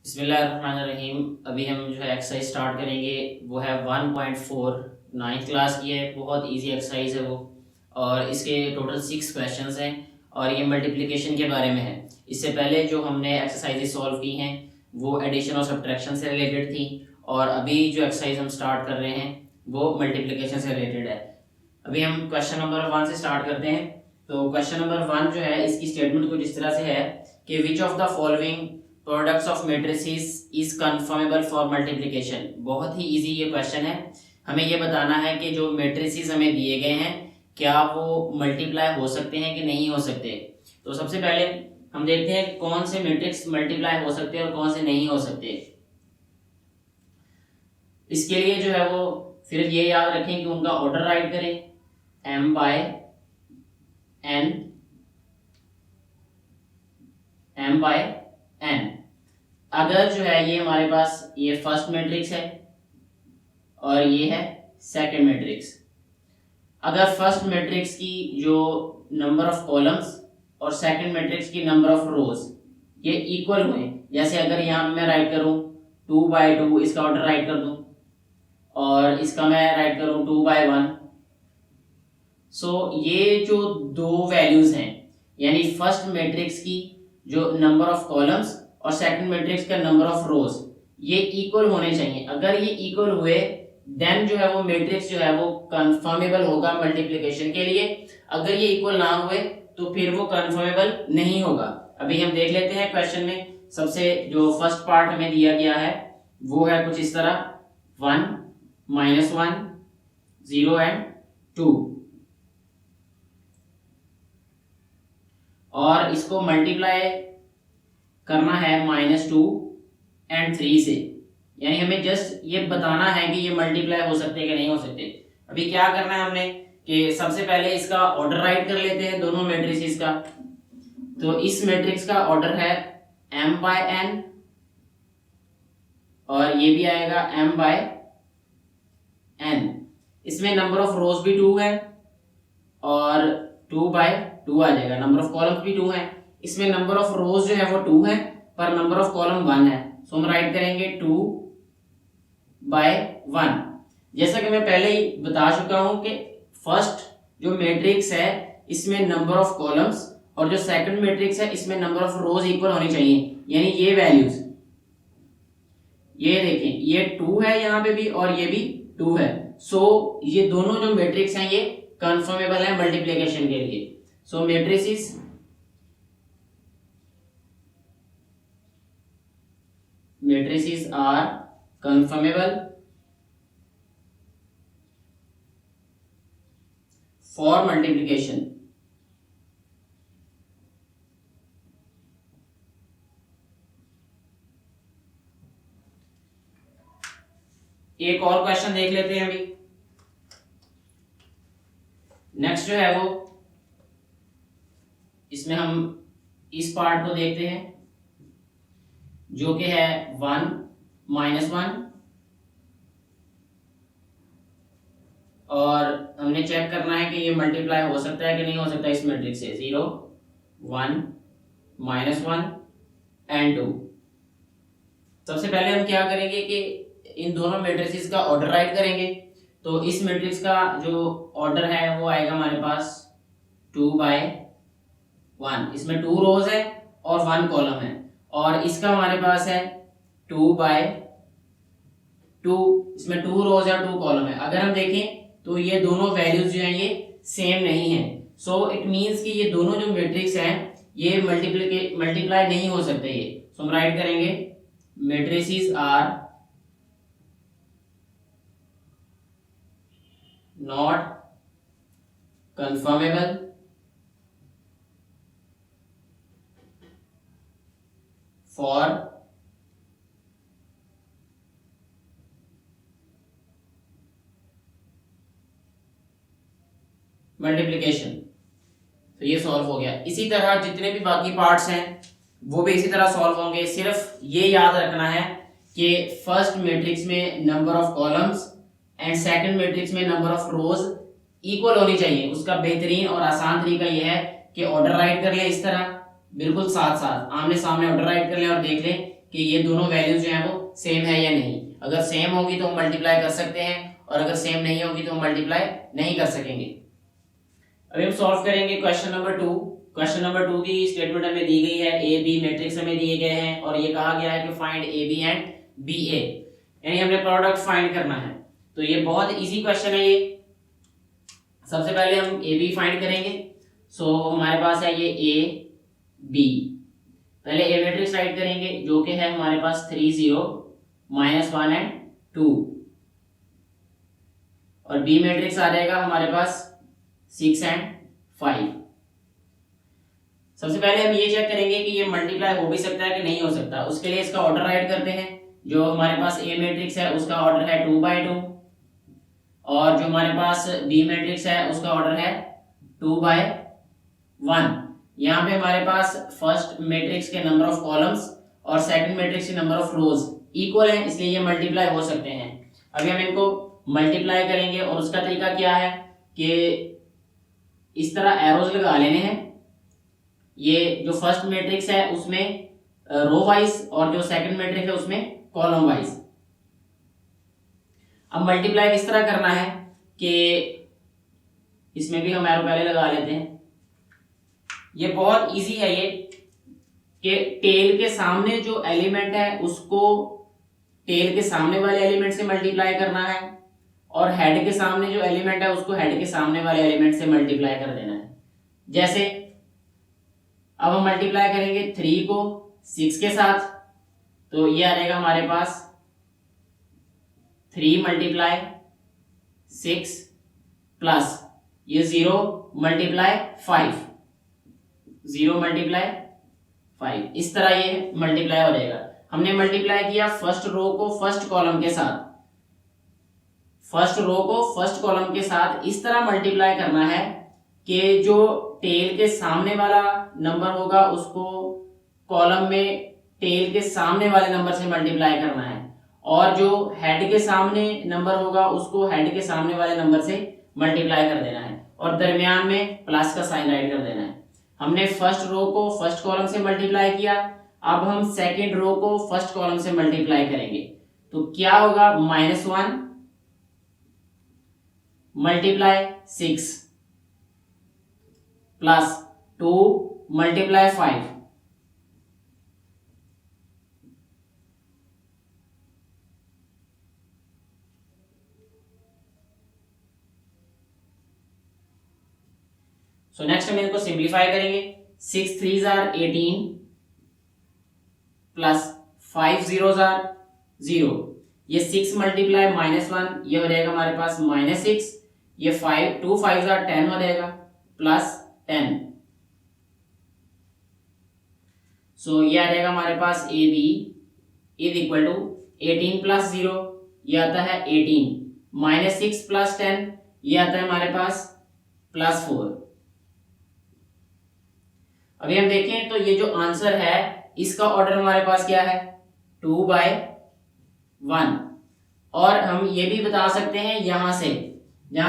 बिस्मिल्लाहिर्रहमानिर्रहीम। अभी हम जो है एक्सरसाइज स्टार्ट करेंगे। वो है 1.4 नाइन्थ क्लास की है। बहुत इजी एक्सरसाइज है वो, और इसके टोटल 6 क्वेश्चंस हैं और ये मल्टीप्लिकेशन के बारे में है। इससे पहले जो हमने एक्सरसाइजेज सॉल्व की हैं वो एडिशन और सब्ट्रैक्शन से रिलेटेड थी, और अभी जो एक्सरसाइज हम स्टार्ट कर रहे हैं वो मल्टीप्लिकेशन से रिलेटेड है। अभी हम क्वेश्चन नंबर 1 से स्टार्ट करते हैं। तो क्वेश्चन नंबर 1 जो है, इसकी स्टेटमेंट कुछ इस तरह से है कि which of the following products of matrices is conformable for multiplication. बहुत ही इजी ये क्वेश्चन है। हमें ये बताना है कि जो मैट्रिसेस हमें दिए गए हैं क्या वो मल्टीप्लाई हो सकते हैं कि नहीं हो सकते। तो सबसे पहले हम देखते हैं कौन से मैट्रिक्स मल्टीप्लाई हो सकते हैं और कौन से नहीं हो सकते। इसके लिए जो है वो फिर ये याद रखें कि उनका ऑर्डर राइट करें, m by n, m by n। अगर जो है ये हमारे पास ये फर्स्ट मैट्रिक्स है और ये है सेकंड मैट्रिक्स। अगर फर्स्ट मैट्रिक्स की जो नंबर ऑफ कॉलम्स और सेकंड मैट्रिक्स की नंबर ऑफ रोज ये इक्वल हुए, जैसे अगर यहाँ मैं राइट करूं 2/2, इसका ऑर्डर राइट कर दूं, और इसका मैं राइट करूं 2/1। सो ये जो दो वैल्यूज हैं, यानी फर्स्ट मैट्रिक्स की जो नंबर ऑफ कॉलम्स और सेकंड मैट्रिक्स का नंबर ऑफ रोज ये इक्वल होने चाहिए। अगर ये इक्वल हुए देन जो है वो मैट्रिक्स जो है वो कंफर्मेबल होगा मल्टीप्लिकेशन के लिए। अगर ये इक्वल ना हुए तो फिर वो कंफर्मेबल नहीं होगा। अभी हम देख लेते हैं क्वेश्चन में। सबसे जो फर्स्ट पार्ट हमें दिया गया है वो है कुछ इस तरह 1 -1 0 एंड 2, और इसको मल्टीप्लाई करना है -2 एंड 3 से। यानी हमें जस्ट ये बताना है कि ये मल्टीप्लाई हो सकते हैं कि नहीं हो सकते। अभी क्या करना है हमने कि सबसे पहले इसका ऑर्डर राइट कर लेते हैं दोनों मैट्रिसेस का। तो इस मैट्रिक्स का ऑर्डर है m बाय n, और ये भी आएगा m बाय n। इसमें नंबर ऑफ रोज भी 2 है और 2/2 आ जाएगा। नंबर ऑफ कॉलम्स भी 2 है। इसमें नंबर ऑफ रोज जो है वो 2 है पर नंबर ऑफ कॉलम 1 है। सो हम राइट करेंगे 2/1। जैसा कि मैं पहले ही बता चुका हूं कि फर्स्ट जो मैट्रिक्स है इसमें नंबर ऑफ कॉलम्स और जो सेकंड मैट्रिक्स है इसमें नंबर ऑफ रोज इक्वल होनी चाहिए। यानी ये वैल्यूज, ये देखें, ये 2 है यहाँ पे भी और ये भी 2 है। सो ये दोनों जो मैट्रिक्स हैं ये कंफर्मेबल है मल्टीप्लिकेशन के लिए। So matrices are conformable for multiplication. एक और क्वेश्चन देख लेते हैं अभी। नेक्स्ट जो है वो, इसमें हम इस पार्ट को देखते हैं जो कि है 1 -1, और हमने चेक करना है कि ये मल्टीप्लाई हो सकता है कि नहीं हो सकता इस मैट्रिक्स से। 0 1 -1 एंड 2। सबसे पहले हम क्या करेंगे कि इन दोनों मैट्रिसेस का ऑर्डर राइट करेंगे। तो इस मैट्रिक्स का जो ऑर्डर है वो आएगा हमारे पास 2/1। इसमें 2 रोज है और 1 कॉलम है, और इसका हमारे पास है 2/2। इसमें 2 रोज है और 2 कॉलम है। अगर हम देखें तो ये दोनों वैल्यूज जो हैं ये सेम नहीं है। सो इट मींस कि ये दोनों जो मैट्रिक्स हैं ये मल्टीप्लाई नहीं हो सकते ये। सो हम राइट करेंगे matrices are not conformable for multiplication. तो ये सॉल्व हो गया। इसी तरह जितने भी बाकी पार्ट्स हैं वो भी इसी तरह सॉल्व होंगे। सिर्फ ये याद रखना है कि फर्स्ट मैट्रिक्स में number of columns and second matrix में नंबर ऑफ रोज इक्वल होनी चाहिए। उसका बेहतरीन और आसान तरीका यह है कि ऑर्डर राइट कर ले इस तरह, बिल्कुल साथ साथ आमने सामने ऑर्डर राइट कर लें और देख लें कि ये दोनों वैल्यूज जो हैं वो सेम है या नहीं। अगर सेम होगी तो हम मल्टीप्लाई कर सकते हैं, और अगर सेम नहीं होगी तो हम मल्टीप्लाई नहीं कर सकेंगे। अभी हम सॉल्व करेंगे क्वेश्चन नंबर 2। क्वेश्चन नंबर 2 की स्टेटमेंट हमें दी गई है, ए बी मैट्रिक्स हमें दिए गए हैं, और ये कहा गया है कि find A B and B A, यानी हमें प्रोडक्ट फाइंड करना है। तो ये बहुत इजी क्वेश्चन है। ये सबसे पहले हम ए बी फाइंड करेंगे। सो हमारे पास है ये ए बी। पहले ए मैट्रिक्स राइट करेंगे जो कि है हमारे पास 3 0 -1 एंड 2, और बी मैट्रिक्स आ जाएगा हमारे पास 6 एंड 5। सबसे पहले हम ये चेक करेंगे कि ये मल्टीप्लाई हो भी सकता है कि नहीं हो सकता। उसके लिए इसका ऑर्डर राइट करते हैं। जो हमारे पास ए मैट्रिक्स है उसका ऑर्डर है 2/2, और जो हमारे पास बी मैट्रिक्स है उसका ऑर्डर है 2/1। यहाँ पे हमारे पास फर्स्ट मैट्रिक्स के नंबर ऑफ कॉलम्स और सेकंड मैट्रिक्स के नंबर ऑफ रोज इक्वल हैं, इसलिए ये मल्टीप्लाई हो सकते हैं। अभी हम इनको मल्टीप्लाई करेंगे, और उसका तरीका क्या है कि इस तरह एरोज लगा लेने हैं। ये जो फर्स्ट मैट्रिक्स है उसमें रो वाइज, और जो सेकंड मैट्रिक्स है उसमें कॉलम वाइज। अब मल्टीप्लाई किस तरह करना है कि इसमें भी हम एरो पहले लगा लेते हैं। ये बहुत इजी है ये, कि टेल के सामने जो एलिमेंट है उसको टेल के सामने वाले एलिमेंट से मल्टीप्लाई करना है, और हेड के सामने जो एलिमेंट है उसको हेड के सामने वाले एलिमेंट से मल्टीप्लाई कर देना है। जैसे अब हम मल्टीप्लाई करेंगे 3 को 6 के साथ, तो ये आ जाएगा हमारे पास 3 × 6 प्लस ये 0 × 5, 0 × 5, इस तरह ये मल्टीप्लाई हो जाएगा। हमने मल्टीप्लाई किया फर्स्ट रो को फर्स्ट कॉलम के साथ, फर्स्ट रो को फर्स्ट कॉलम के साथ इस तरह मल्टीप्लाई करना है कि जो टेल के सामने वाला नंबर होगा उसको कॉलम में टेल के सामने वाले नंबर से मल्टीप्लाई करना है, और जो हेड के सामने नंबर होगा उसको हेड के सामने वाले नंबर से मल्टीप्लाई कर देना है, और दरमियान में प्लस का साइन राइट कर देना है। हमने फर्स्ट रो को फर्स्ट कॉलम से मल्टीप्लाई किया, अब हम सेकेंड रो को फर्स्ट कॉलम से मल्टीप्लाई करेंगे। तो क्या होगा, -1 × 6 प्लस 2 × 5, सो नेक्स्ट हम इनको सिंप्लीफाई करेंगे। 6 3s are 18 plus 5 zeros are 0। ये 6 मल्टीप्लाई -1, ये हो जाएगा हमारे पास -6। ये 2 5s are 10 हो जाएगा प्लस 10। सो ये आ जाएगा हमारे पास A B is equal to 18 + 0, ये आता है 18, -6 + 10, ये आता है हमारे पास +4। अभी हम देखें तो ये जो आंसर है इसका ऑर्डर हमारे पास क्या है, 2/1। और हम ये भी बता सकते हैं जहां से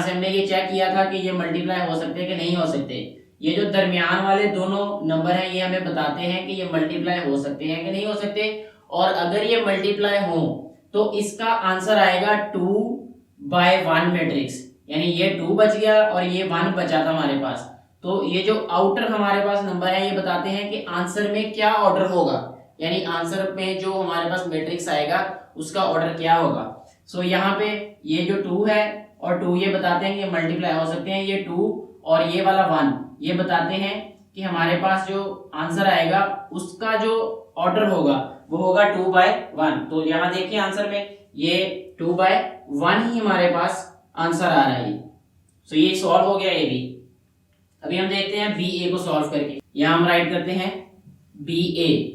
हमने ये चेक किया था कि ये मल्टीप्लाई हो सकते हैं कि नहीं हो सकते। ये जो दरमियान वाले दोनों नंबर हैं ये हमें बताते हैं कि ये मल्टीप्लाई हो सकते हैं कि नहीं हो सकते, और अगर ये मल्टीप्लाई हो तो इसका आंसर आएगा 2/1 मैट्रिक्स, यानी ये 2 बच गया और ये 1 बचा था हमारे पास। तो ये जो आउटर हमारे पास नंबर है ये बताते हैं कि आंसर में क्या ऑर्डर होगा, यानी आंसर में जो हमारे पास मैट्रिक्स आएगा उसका ऑर्डर क्या होगा। सो यहाँ पे ये जो 2 है और 2 ये बताते हैं कि मल्टीप्लाई हो सकते हैं, ये 2 और ये वाला 1 ये बताते हैं कि हमारे पास जो आंसर आएगा उसका जो ऑर्डर होगा वो होगा 2/1। तो यहाँ देखिए आंसर में ये 2/1 ही हमारे पास आंसर आ रहा है। सो ये सॉल्व हो गया ये भी। अभी हम देखते हैं बी ए को सॉल्व करके। यहाँ हम राइट करते हैं बी ए।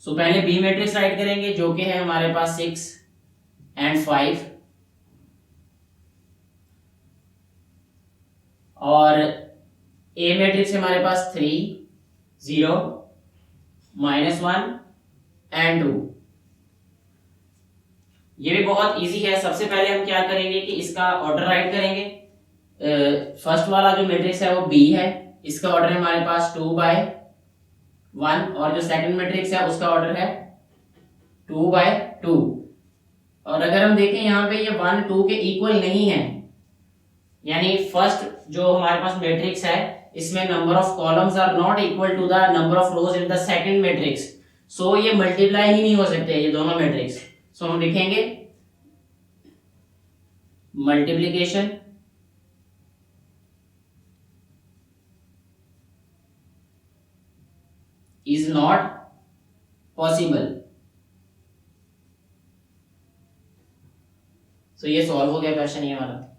सो पहले बी मैट्रिक्स राइट करेंगे जो कि है हमारे पास 6 and 5, और ए मैट्रिक्स हमारे पास 3 0 -1 and 2। ये भी बहुत इजी है। सबसे पहले हम क्या करेंगे कि इसका ऑर्डर राइट करेंगे। फर्स्ट वाला जो मैट्रिक्स है वो बी है, इसका ऑर्डर है हमारे पास 2/1, और जो सेकंड मैट्रिक्स है उसका ऑर्डर है 2/2। और अगर हम देखें यहाँ पे ये 1 2 के इक्वल नहीं है, यानी फर्स्ट जो हमारे पास मैट्रिक्स है इसमें number of columns are not equal to the number of rows in the second matrix, so ये मल्टीप्लाई ही नहीं हो सकते ये दोनों मैट्रिक्स। सो हम लिखेंगे मल्टीप्लिकेशन इज नॉट पॉसिबल। सो ये सॉल्व हो गया क्वेश्चन ये हमारा।